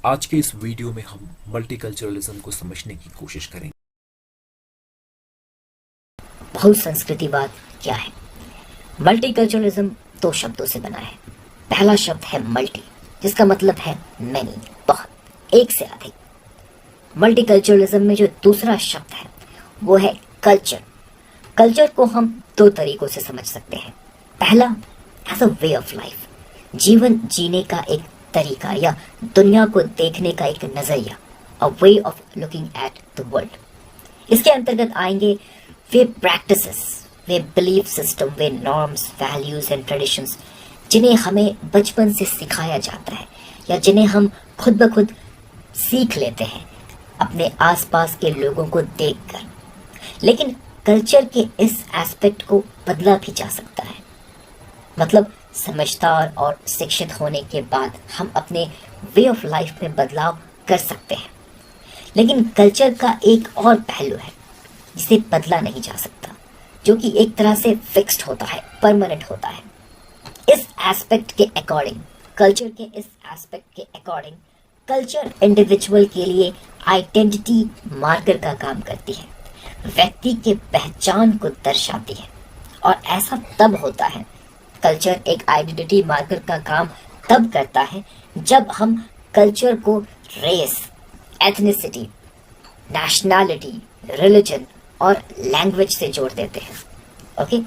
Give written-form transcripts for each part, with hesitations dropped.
आज के इस वीडियो में हम मल्टीकल्चरलिज्म को समझने की कोशिश करेंगे। बहुसंस्कृतिवाद क्या है? मल्टीकल्चरलिज्म दो शब्दों से बना है। पहला शब्द है मल्टी, जिसका मतलब है मैनी, बहुत, एक से अधिक। मल्टीकल्चरलिज्म में जो दूसरा शब्द है वो है कल्चर। कल्चर को हम दो तरीकों से समझ सकते हैं। पहला, as a way of life, जीवन जीने का एक तरीका या दुनिया को देखने का एक नजरिया, a way of looking at the world. इसके अंतर्गत आएंगे वे प्रैक्टिसेस, वे बिलीफ सिस्टम, वे नॉर्म्स, वैल्यूज एंड ट्रेडिशंस जिन्हें हमें बचपन से सिखाया जाता है या जिन्हें हम खुद ब खुद सीख लेते हैं अपने आसपास के लोगों को देखकर। लेकिन कल्चर के इस एस्पेक्ट को बदला भी जा सकता है। मतलब समझदार और शिक्षित होने के बाद हम अपने वे ऑफ लाइफ में बदलाव कर सकते हैं। लेकिन कल्चर का एक और पहलू है जिसे बदला नहीं जा सकता, जो कि एक तरह से फिक्स्ड होता है, परमानेंट होता है। इस एस्पेक्ट के अकॉर्डिंग, कल्चर के इस एस्पेक्ट के अकॉर्डिंग, कल्चर इंडिविजुअल के लिए आइडेंटिटी मार्कर का काम करती है, व्यक्ति के पहचान को दर्शाती है। और ऐसा तब होता है, कल्चर एक आइडेंटिटी मार्कर का काम तब करता है जब हम कल्चर को रेस, एथनिसिटी, नेशनैलिटी, रिलीजन और लैंग्वेज से जोड़ देते हैं। ओके,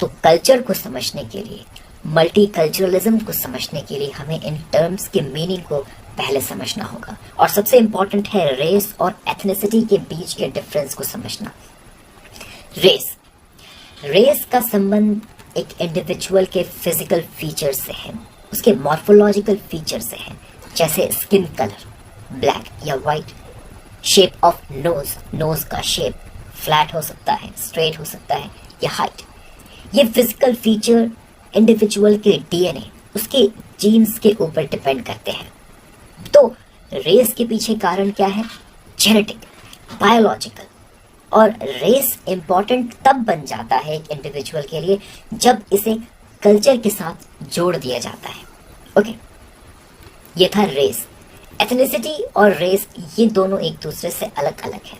तो कल्चर को समझने के लिए, मल्टीकल्चरलिज्म को समझने के लिए हमें इन टर्म्स के मीनिंग को पहले समझना होगा। और सबसे इंपॉर्टेंट है रेस और एथनिसिटी के बीच के डिफरेंस को समझना। रेस का संबंध एक इंडिविजुअल के फिजिकल फीचर से है, उसके मॉर्फोलॉजिकल फीचर से है, जैसे स्किन कलर, ब्लैक या वाइट, शेप ऑफ नोज का शेप फ्लैट हो सकता है, स्ट्रेट हो सकता है, या हाइट। ये फिजिकल फीचर इंडिविजुअल के डीएनए, उसके जीन्स के ऊपर डिपेंड करते हैं। तो रेस के पीछे कारण क्या है? Genetic, biological. और रेस इंपॉर्टेंट तब बन जाता है एक इंडिविजुअल के लिए जब इसे कल्चर के साथ जोड़ दिया जाता है। ओके, ये था रेस। एथनिसिटी और रेस ये दोनों एक दूसरे से अलग अलग हैं।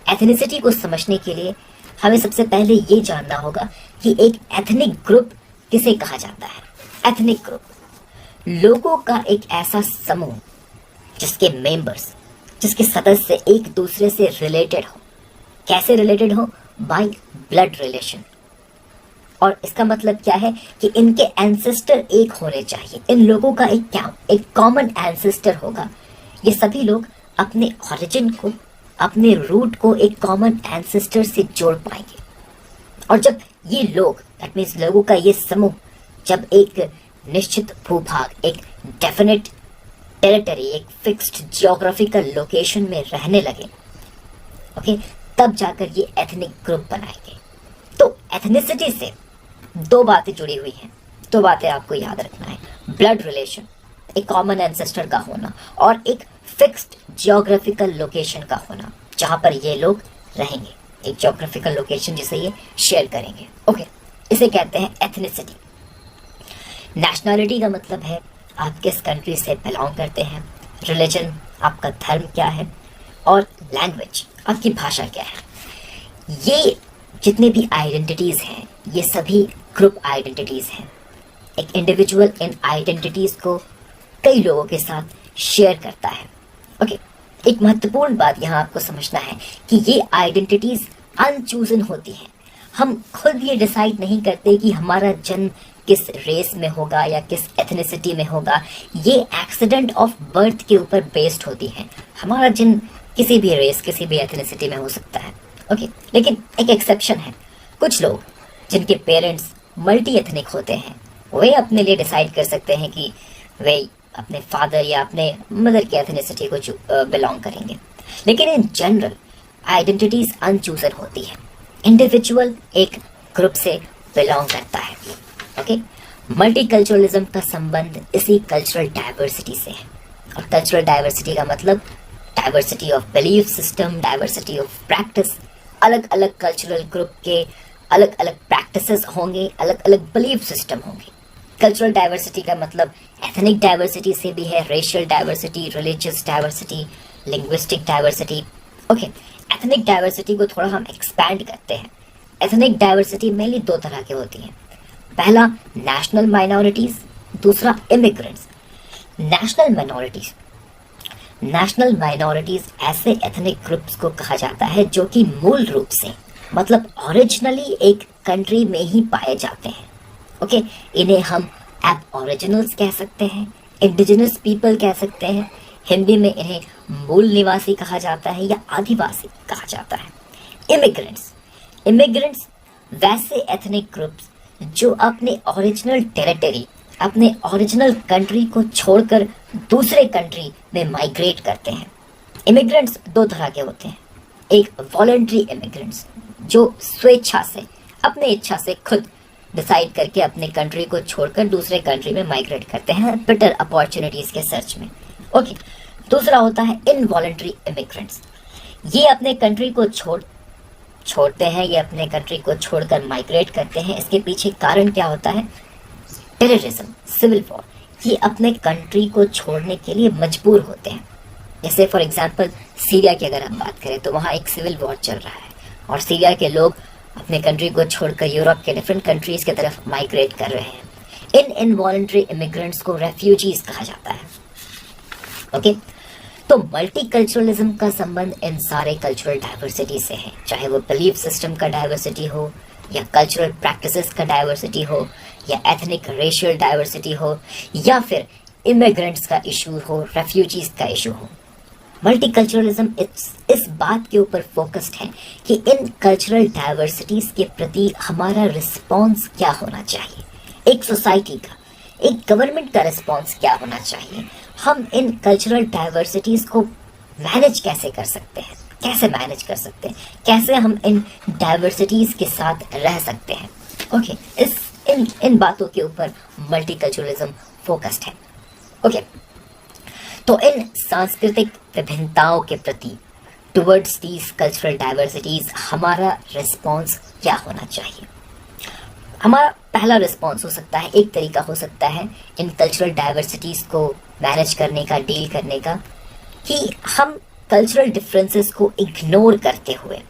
एथनिसिटी को समझने के लिए हमें सबसे पहले ये जानना होगा कि एक एथनिक ग्रुप किसे कहा जाता है। एथनिक ग्रुप लोगों का एक ऐसा समूह जिसके मेंबर्स, जिसके सदस्य एक दूसरे से रिलेटेड हो। कैसे रिलेटेड हो? By blood relation. और इसका मतलब क्या है कि इनके एंसेस्टर एक होने चाहिए। इन लोगों का एक कॉमन एंसेस्टर होगा। ये सभी लोग अपने ओरिजिन को, अपने रूट को एक कॉमन एंसेस्टर से जोड़ पाएंगे। और जब ये लोग, दैट मीन्स लोगों का ये समूह, जब एक निश्चित भूभाग, एक डेफिनेट टेरिटरी, एक फिक्स्ड जियोग्राफिकल लोकेशन में रहने लगे, ओके, तब जाकर ये एथनिक ग्रुप बनाएंगे। तो एथनिसिटी से दो बातें जुड़ी हुई हैं, दो बातें आपको याद रखना है। ब्लड रिलेशन, एक कॉमन एंसेस्टर का होना, और एक फिक्स्ड जियोग्राफिकल लोकेशन का होना जहां पर ये लोग रहेंगे, एक जियोग्राफिकल लोकेशन जिसे ये शेयर करेंगे। ओके, इसे कहते हैं एथनिसिटी। नेशनैलिटी का मतलब है आप किस कंट्री से बिलोंग करते हैं, रिलीजन आपका धर्म क्या है, और लैंग्वेज आपकी भाषा क्या है। ये जितने भी आइडेंटिटीज हैं ये सभी ग्रुप आइडेंटिटीज हैं। एक इंडिविजुअल इन आइडेंटिटीज को कई लोगों के साथ शेयर करता है। ओके, एक महत्वपूर्ण बात यहाँ आपको समझना है कि ये आइडेंटिटीज अनचूजन होती हैं। हम खुद ये डिसाइड नहीं करते कि हमारा जन्म किस रेस में होगा या किस एथनिसिटी में होगा। ये एक्सीडेंट ऑफ बर्थ के ऊपर बेस्ड होती है। हमारा जन्म किसी भी रेस, किसी भी एथनिसिटी में हो सकता है। ओके, लेकिन एक एक्सेप्शन है। कुछ लोग जिनके पेरेंट्स मल्टी एथनिक होते हैं, वे अपने लिए डिसाइड कर सकते हैं कि वे अपने फादर या अपने मदर की एथनिसिटी को बिलोंग करेंगे। लेकिन इन जनरल आइडेंटिटीज अनचूजन होती है। इंडिविजुअल एक ग्रुप से बिलोंग करता है। ओके, मल्टीकल्चरलिज्म का संबंध इसी कल्चरल डाइवर्सिटी से है। और कल्चरल डाइवर्सिटी का मतलब diversity of belief system, diversity of practice. अलग अलग कल्चरल ग्रुप के अलग अलग प्रैक्टिसेस होंगे, अलग अलग बिलीफ सिस्टम होंगे। कल्चरल डाइवर्सिटी का मतलब एथनिक डाइवर्सिटी से भी है, racial diversity, religious diversity, linguistic diversity. Okay, ethnic diversity को थोड़ा हम एक्सपैंड करते हैं। एथनिक डाइवर्सिटी मेनली दो तरह की होती है। पहला नेशनल माइनॉरिटीज, दूसरा इमिग्रेंट्स। नेशनल माइनॉरिटीज ऐसे एथनिक ग्रुप्स को कहा जाता है जो कि मूल रूप से मतलब ओरिजिनली एक कंट्री में ही पाए जाते हैं। ओके, इन्हें हम एबओरिजिनल्स कह सकते हैं, इंडिजिनस पीपल कह सकते हैं, हिंदी में इन्हें मूल निवासी कहा जाता है या आदिवासी कहा जाता है। इमिग्रेंट्स वैसे एथनिक ग्रुप्स जो अपने ओरिजिनल टेरिटरी, अपने ओरिजिनल कंट्री को छोड़कर दूसरे कंट्री में माइग्रेट करते हैं। इमिग्रेंट्स दो तरह के होते हैं। एक वॉलंटरी इमिग्रेंट्स जो स्वेच्छा से, अपने इच्छा से खुद डिसाइड करके अपने कंट्री को छोड़कर दूसरे कंट्री में माइग्रेट करते हैं बेटर अपॉर्चुनिटीज के सर्च में। ओके, दूसरा होता है इनवॉलंटरी इमिग्रेंट्स। ये अपने कंट्री को छोड़ते हैं, ये अपने कंट्री को छोड़कर माइग्रेट करते हैं। इसके पीछे कारण क्या होता है? Terrorism, civil war. ये अपने कंट्री को छोड़ने के लिए मजबूर होते हैं। जैसे फॉर एग्जांपल सीरिया की अगर हम बात करें तो वहाँ एक सिविल वॉर चल रहा है और सीरिया के लोग अपने कंट्री को छोड़कर यूरोप के डिफरेंट कंट्रीज की तरफ माइग्रेट कर रहे हैं। इन इनवॉलंटरी इमिग्रेंट्स को रेफ्यूजीज कहा जाता है। ओके, तो मल्टीकल्चरलिज्म का संबंध इन सारे कल्चरल डाइवर्सिटी से है, चाहे वो बिलीफ सिस्टम का डाइवर्सिटी हो या कल्चरल प्रैक्टिसेस का डाइवर्सिटी हो या एथनिक रेशियल डाइवर्सिटी हो या फिर इमिग्रेंट्स का इशू हो, रेफ्यूजीज का इशू हो। मल्टीकल्चरलिज्म इस बात के ऊपर फोकस्ड है कि इन कल्चरल डाइवर्सिटीज के प्रति हमारा रिस्पॉन्स क्या होना चाहिए, एक सोसाइटी का, एक गवर्नमेंट का रिस्पॉन्स क्या होना चाहिए। हम इन कल्चरल डाइवर्सिटीज को मैनेज कैसे कर सकते हैं, कैसे हम इन डाइवर्सिटीज के साथ रह सकते हैं। ओके, इन बातों के ऊपर मल्टीकल्चरलिज्म फोकस्ड है। ओके, तो इन सांस्कृतिक विभिन्नताओं के प्रति टुवर्ड्स दीज कल्चरल डाइवर्सिटीज हमारा रिस्पॉन्स क्या होना चाहिए? हमारा पहला रिस्पॉन्स हो सकता है, एक तरीका हो सकता है इन कल्चरल डाइवर्सिटीज को मैनेज करने का, डील करने का, कि हम कल्चरल डिफरेंसेस को इग्नोर करते हुए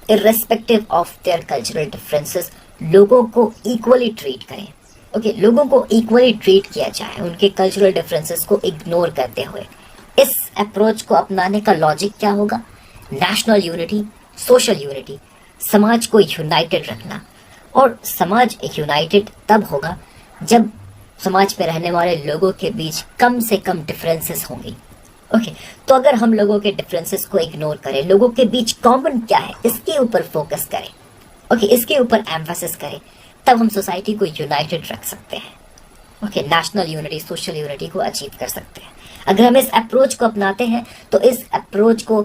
irrespective of their cultural differences लोगों को इक्वली ट्रीट करें। ओके, लोगों को इक्वली ट्रीट किया जाए उनके कल्चरल डिफरेंसेस को इग्नोर करते हुए। इस अप्रोच को अपनाने का लॉजिक क्या होगा? नेशनल यूनिटी, सोशल यूनिटी, समाज को यूनाइटेड रखना। और समाज यूनाइटेड तब होगा जब समाज में रहने वाले लोगों के बीच कम से कम डिफरेंसेस होंगी। ओके, तो अगर हम लोगों के डिफरेंसेस को इग्नोर करें, लोगों के बीच कॉमन क्या है इसके ऊपर फोकस करें, ओके, इसके ऊपर एम्फेसिस करें, तब हम सोसाइटी को यूनाइटेड रख सकते हैं। Okay, national unity, social unity को अचीव कर सकते हैं। अगर हम इस अप्रोच को अपनाते हैं तो इस अप्रोच को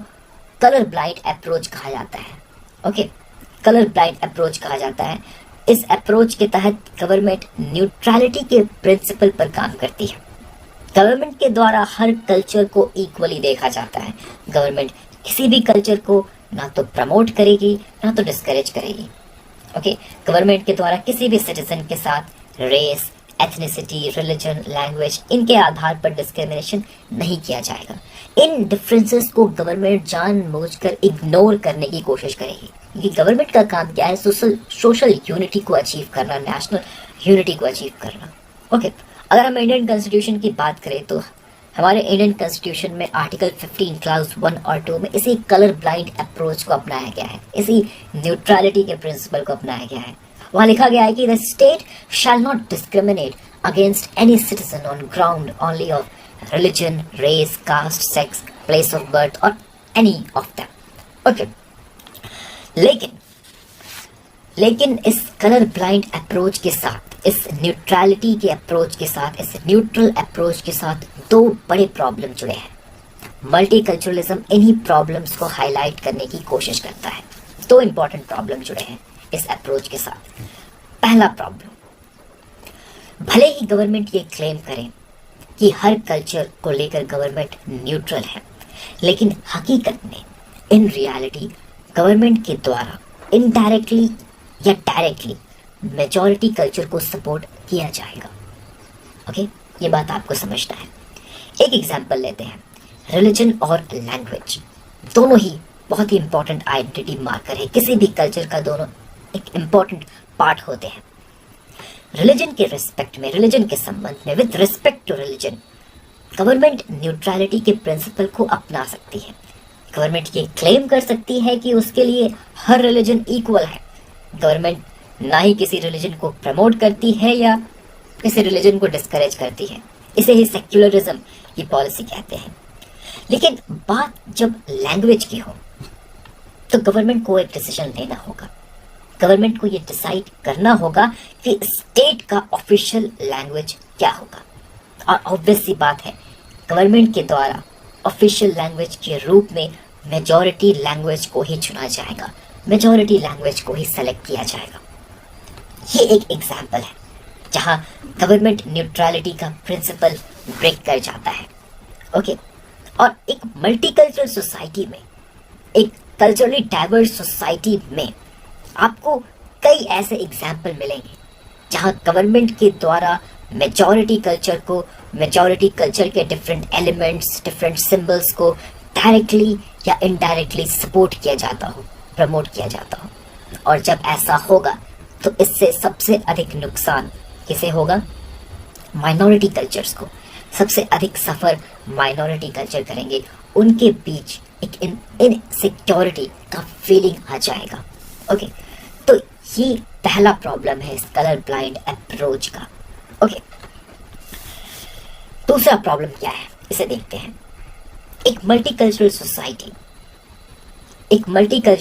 कलर ब्लाइंड अप्रोच कहा जाता है। ओके, कलर ब्लाइंड अप्रोच कहा जाता है। इस अप्रोच के तहत गवर्नमेंट न्यूट्रलिटी के प्रिंसिपल पर काम करती है। गवर्नमेंट के द्वारा हर कल्चर को इक्वली देखा जाता है। गवर्नमेंट किसी भी कल्चर को ना तो प्रमोट करेगी ना तो डिस्करेज करेगी। ओके, गवर्नमेंट के द्वारा किसी भी सिटीजन के साथ रेस, एथनिसिटी, रिलीजन, लैंग्वेज, इनके आधार पर डिस्क्रिमिनेशन नहीं किया जाएगा। इन डिफरेंसेस को गवर्नमेंट जानबूझकर इग्नोर करने की कोशिश करेगी, क्योंकि गवर्नमेंट का काम क्या है? सोशल यूनिटी को अचीव करना, नेशनल यूनिटी को अचीव करना। ओके, अगर हम इंडियन कॉन्स्टिट्यूशन की बात करें तो हमारे इंडियन कॉन्स्टिट्यूशन में आर्टिकल 15 क्लास 1 और 2 में इसी कलर ब्लाइंड अप्रोच को अपनाया गया है, इसी न्यूट्रलिटी के प्रिंसिपल को अपनाया गया है। वहाँ लिखा गया है कि the state shall not discriminate against any citizen on ground only of religion, race, caste, sex, place of birth और एनी ऑफ दैम। ओके, लेकिन इस कलर ब्लाइंड अप्रोच के साथ, इस न्यूट्रलिटी के अप्रोच के साथ, इस न्यूट्रल अप्रोच के साथ दो बड़े प्रॉब्लम जुड़े हैं। मल्टीकल्चरलिज्म इन्हीं प्रॉब्लम्स को हाईलाइट करने की कोशिश करता है। दो इंपॉर्टेंट प्रॉब्लम जुड़े हैं इस अप्रोच के साथ। पहला प्रॉब्लम, भले ही गवर्नमेंट ये क्लेम करे कि हर कल्चर को लेकर गवर्नमेंट न्यूट्रल है, लेकिन हकीकत में इन रियलिटी गवर्नमेंट के द्वारा इनडायरेक्टली या डायरेक्टली मेजॉरिटी कल्चर को सपोर्ट किया जाएगा। ओके, ये बात आपको समझना है। एक एग्जाम्पल लेते हैं, रिलीजन और लैंग्वेज दोनों ही बहुत ही इंपॉर्टेंट आइडेंटिटी मार्कर है किसी भी कल्चर का, दोनों एक इंपॉर्टेंट पार्ट होते हैं। रिलीजन के रिस्पेक्ट में, रिलीजन के संबंध में, with respect to religion, government neutrality के प्रिंसिपल को अपना सकती है। गवर्नमेंट ये क्लेम कर सकती है कि उसके लिए हर रिलीजन इक्वल है। गवर्नमेंट ना ही किसी रिलीजन को प्रमोट करती है या किसी रिलीजन को डिस्करेज करती है। इसे ही सेक्युलरिज्म की पॉलिसी कहते हैं। लेकिन बात जब लैंग्वेज की हो तो गवर्नमेंट को एक डिसीजन लेना होगा। गवर्नमेंट को ये डिसाइड करना होगा कि स्टेट का ऑफिशियल लैंग्वेज क्या होगा। और ऑब्वियस सी बात है, गवर्नमेंट के द्वारा ऑफिशियल लैंग्वेज के रूप में मेजॉरिटी लैंग्वेज को ही चुना जाएगा, मेजॉरिटी लैंग्वेज को ही सेलेक्ट किया जाएगा। ये एक एग्जाम्पल है जहां गवर्नमेंट न्यूट्रलिटी का प्रिंसिपल ब्रेक कर जाता है। ओके, और एक मल्टीकल्चरल सोसाइटी में, एक कल्चरली डाइवर्स सोसाइटी में आपको कई ऐसे एग्जाम्पल मिलेंगे जहां गवर्नमेंट के द्वारा मेजॉरिटी कल्चर को, मेजॉरिटी कल्चर के डिफरेंट एलिमेंट्स, डिफरेंट सिंबल्स को डायरेक्टली या इनडायरेक्टली सपोर्ट किया जाता हो, प्रमोट किया जाता हो। और जब ऐसा होगा तो इससे सबसे अधिक नुकसान किसे होगा? माइनॉरिटी कल्चर्स को। सबसे अधिक सफर माइनॉरिटी कल्चर करेंगे, उनके बीच एक इनसिक्योरिटी का फीलिंग आ जाएगा। ओके, तो ये पहला प्रॉब्लम है इस कलर ब्लाइंड अप्रोच का। ओके, दूसरा प्रॉब्लम क्या है, इसे देखते हैं। एक मल्टीकल्चरल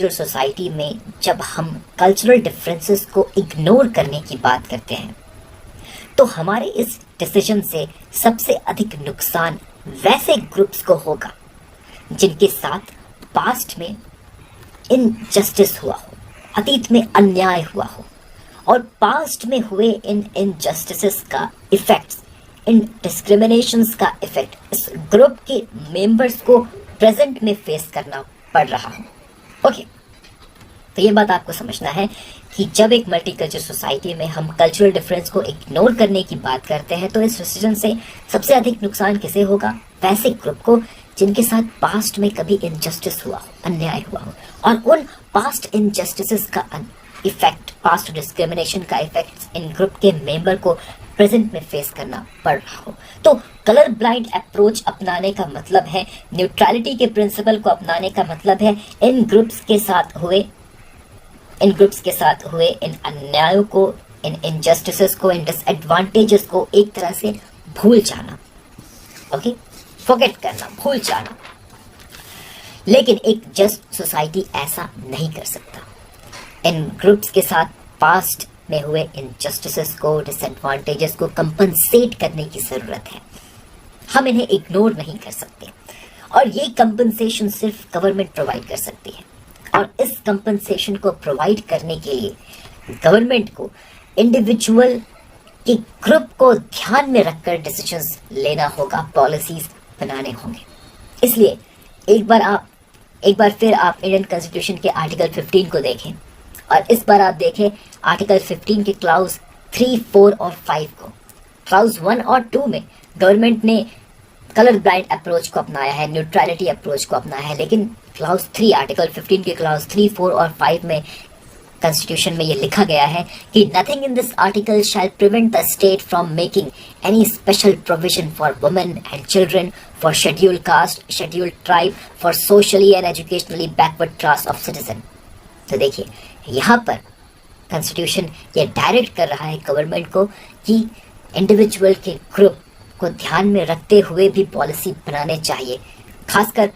सोसाइटी में जब हम कल्चरल डिफरेंसेस को इग्नोर करने की बात करते हैं तो हमारे इस डिसीजन से सबसे अधिक नुकसान वैसे ग्रुप्स को होगा जिनके साथ पास्ट में इनजस्टिस हुआ हो, अतीत में अन्याय हुआ हो, और पास्ट में हुए इन इनजस्टिसेस का इफेक्ट्स, इन डिस्क्रिमिनेशंस का इफेक्ट इस ग्रुप के मेंबर्स को प्रेजेंट में फेस करना पड़ रहा हो। ओके, तो ये बात आपको समझना है कि जब एक मल्टीकल्चरल सोसाइटी में हम कल्चरल डिफरेंस को इग्नोर करने की बात करते हैं तो इस डिसीजन से सबसे अधिक नुकसान किसे होगा? वैसे ग्रुप को जिनके साथ पास्ट में कभी इनजस्टिस हुआ हो, अन्याय हुआ हो, और उन पास्ट इनजस्टिसेस का इफेक्ट, पास्ट डिस्क्रिमिनेशन का इफेक्ट इन ग्रुप के मेंबर को प्रेजेंट में फेस करना पड़ रहा हो। तो कलर ब्लाइंड अप्रोच अपनाने का मतलब है, न्यूट्रलिटी के प्रिंसिपल को अपनाने का मतलब है इन ग्रुप्स के साथ हुए इन अन्यायों को, इन इनजस्टिसेस को, इन डिसएडवांटेजेस को एक तरह से भूल जाना। ओके, फॉरगेट करना, भूल जाना। लेकिन एक जस्ट सोसाइटी ऐसा नहीं कर सकता। इन ग्रुप्स के साथ पास्ट में हुए इनजस्टिसेस को, डिसएडवांटेजेस को कंपनसेट करने की जरूरत है। हम इन्हें इग्नोर नहीं कर सकते, और ये कंपनसेशन सिर्फ गवर्नमेंट प्रोवाइड कर सकती है। और इस कंपनसेशन को प्रोवाइड करने के लिए गवर्नमेंट को इंडिविजुअल के ग्रुप को ध्यान में रखकर डिसीजंस लेना होगा, पॉलिसीज बनाने होंगे। इसलिए एक बार फिर आप इंडियन कॉन्स्टिट्यूशन के आर्टिकल 15 को देखें, और इस बार आप देखें आर्टिकल 15 के क्लाउज 3, 4 और 5 को। क्लाउज 1 और 2 में गवर्नमेंट ने कलर ब्लाइंड अप्रोच को अपनाया है, न्यूट्रलिटी अप्रोच को अपनाया है, लेकिन क्लाउज 3, आर्टिकल 15 के क्लाउज 3, 4 और 5 में कॉन्स्टिट्यूशन में ये लिखा गया है कि nothing in this article shall prevent the state from making any special provision for women and children, for scheduled caste, scheduled tribe, for socially and educationally backward class of citizen. तो देखिए, यहाँ पर कॉन्स्टिट्यूशन ये direct कर रहा है government को कि इंडिविजुअल के ग्रुप को ध्यान में रखते हुए भी पॉलिसी बनाने चाहिए, खासकर